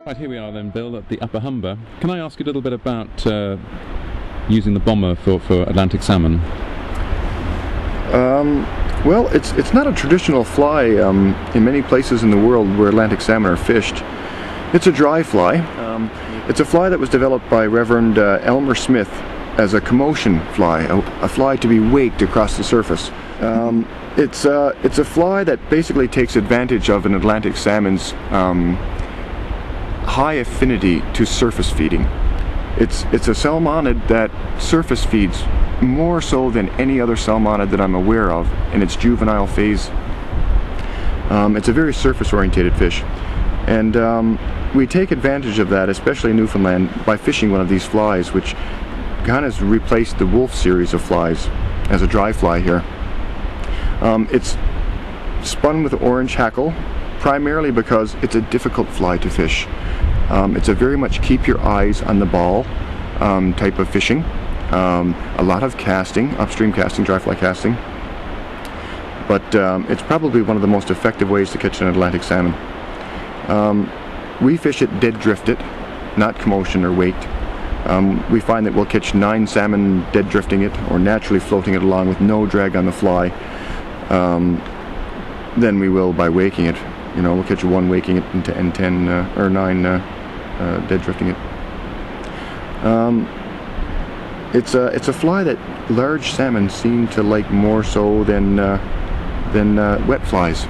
Right, here we are then, Bill, at the Upper Humber. Can I ask you a little bit about using the bomber for Atlantic salmon? Well, it's not a traditional fly in many places in the world where Atlantic salmon are fished. It's a dry fly. It's a fly that was developed by Reverend Elmer Smith as a commotion fly, a fly to be waked across the surface. It's a fly that basically takes advantage of an Atlantic salmon's high affinity to surface feeding. It's a salmonid that surface feeds more so than any other salmonid that I'm aware of in its juvenile phase. It's a very surface-oriented fish, and we take advantage of that, especially in Newfoundland, by fishing one of these flies, which kind of replaced the wolf series of flies as a dry fly here. It's spun with orange hackle, primarily because it's a difficult fly to fish. It's a very much keep your eyes on the ball type of fishing. A lot of casting, upstream casting, dry fly casting. But it's probably one of the most effective ways to catch an Atlantic salmon. We fish it dead drifted, not commotion or waked. We find that we'll catch 9 salmon dead drifting it or naturally floating it along with no drag on the fly than we will by waking it. You know, we'll catch 1 waking it and 10 or 9 dead drifting it. It's a fly that large salmon seem to like more so than wet flies.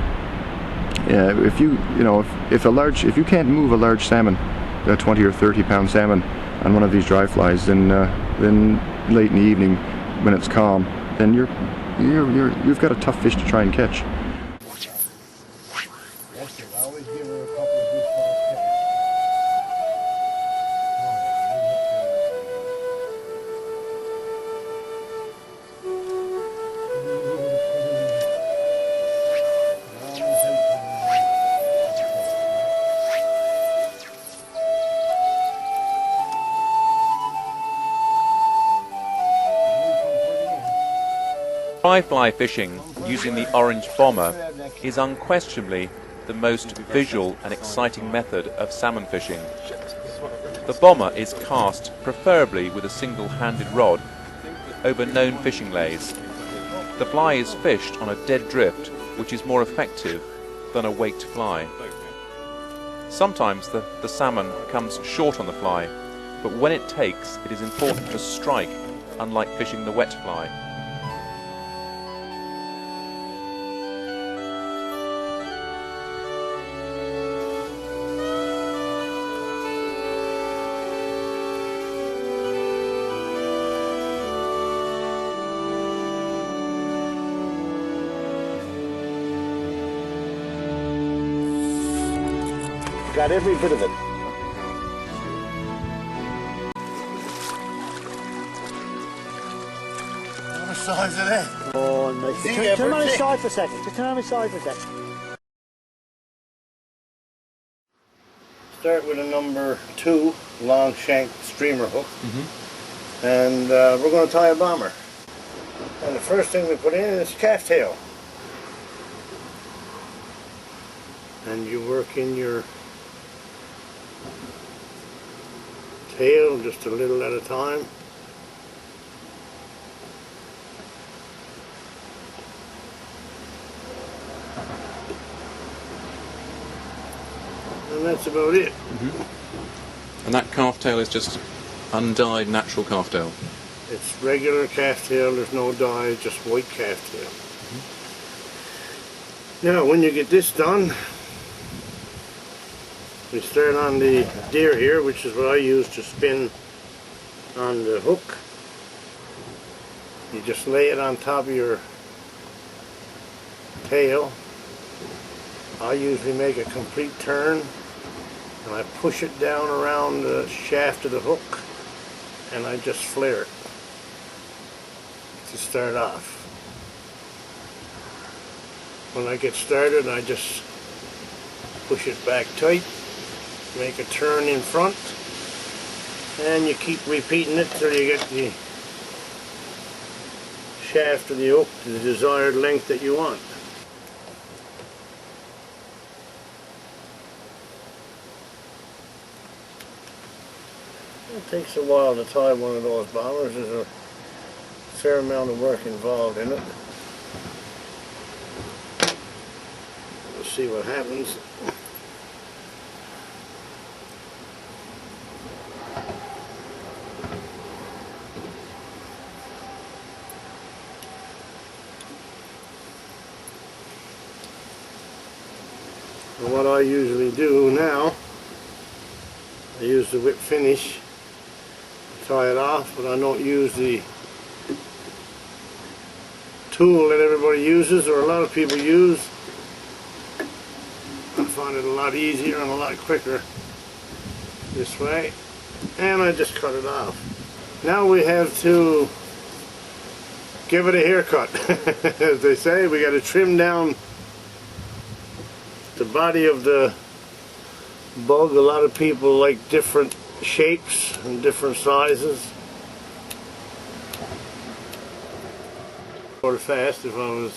If you can't move a large salmon, a 20 or 30 pound salmon on one of these dry flies, then late in the evening when it's calm, then you've got a tough fish to try and catch. Dry fly fishing using the orange bomber is unquestionably the most visual and exciting method of salmon fishing. The bomber is cast preferably with a single-handed rod over known fishing lays. The fly is fished on a dead drift, which is more effective than a waked fly. Sometimes the salmon comes short on the fly, but when it takes, it is important to strike, unlike fishing the wet fly. Got every bit of it. What the size of that? Oh, nice. Turn on his side for a second. Just turn on his side for a second. Start with a number 2 long shank streamer hook. And we're going to tie a bomber. And the first thing we put in is calf tail. And you work in your tail just a little at a time. And that's about it. And that calf tail is just undyed natural calf tail? It's regular calf tail, there's no dye, just white calf tail. Now when you get this done, we start on the deer here, which is what I use to spin on the hook. You just lay it on top of your tail. I usually make a complete turn and I push it down around the shaft of the hook and I just flare it to start off. When I get started, I just push it back tight. Make a turn in front, and you keep repeating it till you get the shaft of the hook to the desired length that you want. It takes a while to tie one of those bombers. There's a fair amount of work involved in it. We'll see what happens. And what I usually do now, I use the whip finish to tie it off, but I don't use the tool that everybody uses, or a lot of people use. I find it a lot easier and a lot quicker this way, and I just cut it off. Now we have to give it a haircut. As they say, we got to trim down the body of the bug. A lot of people like different shapes and different sizes. Sort of fast. If I was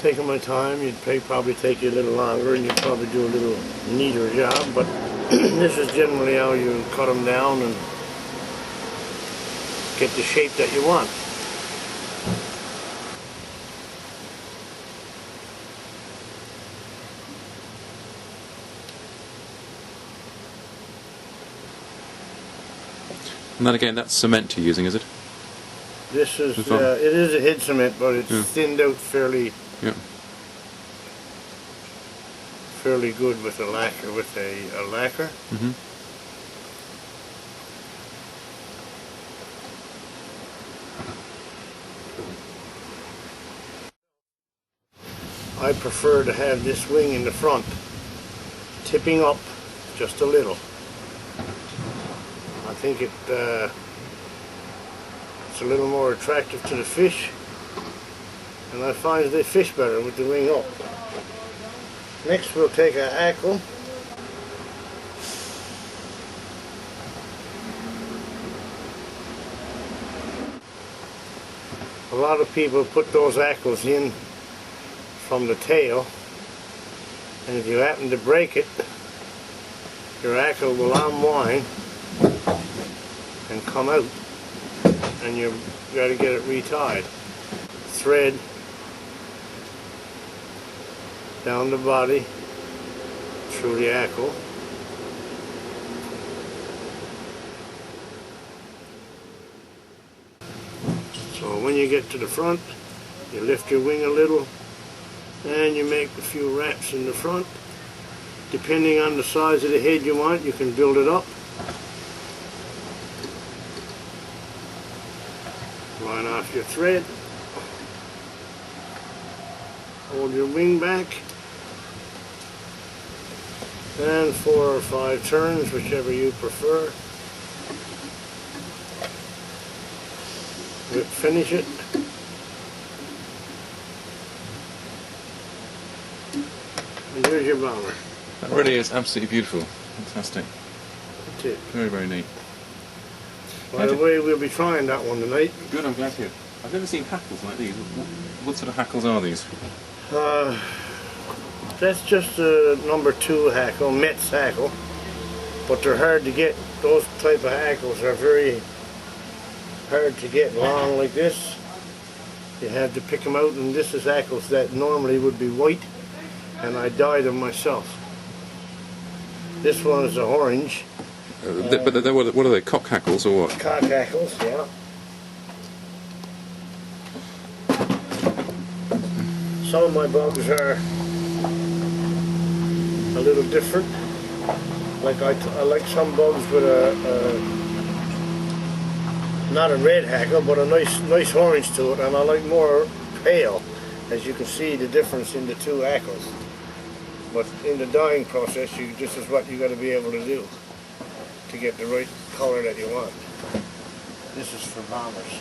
taking my time, you'd probably take you a little longer and you'd probably do a little neater job, but this is generally how you cut them down and get the shape that you want. And then again, that's cement you're using, is it? This is, it is a head cement, but it's thinned out fairly good with a lacquer. Mm-hmm. I prefer to have this wing in the front, tipping up just a little. I think it's a little more attractive to the fish, and I find they fish better with the wing up. Next we'll take a hackle. A lot of people put those hackles in from the tail, and if you happen to break it, your hackle will unwind and come out, and you've got to get it retied. Thread down the body through the hackle. So when you get to the front, you lift your wing a little and you make a few wraps in the front. Depending on the size of the head you want, you can build it up. Line off your thread. Hold your wing back. And 4 or 5 turns, whichever you prefer. Whip finish it. And here's your bomber. That really is absolutely beautiful. Fantastic. That's it. Very, very neat. By the way, we'll be trying that one tonight. Good, I'm glad to hear. I've never seen hackles like these. What sort of hackles are these? That's just a number 2 hackle, Metz hackle, but they're hard to get. Those type of hackles are very hard to get long like this. You have to pick them out, and this is hackles that normally would be white, and I dye them myself. This one is a orange. But what are they, cock hackles or what? Cock hackles, yeah. Some of my bugs are a little different. Like I like some bugs with not a red hackle, but a nice orange to it, and I like more pale. As you can see the difference in the 2 hackles. But in the dyeing process, this is what you got to be able to do to get the right color that you want. This is for bombers.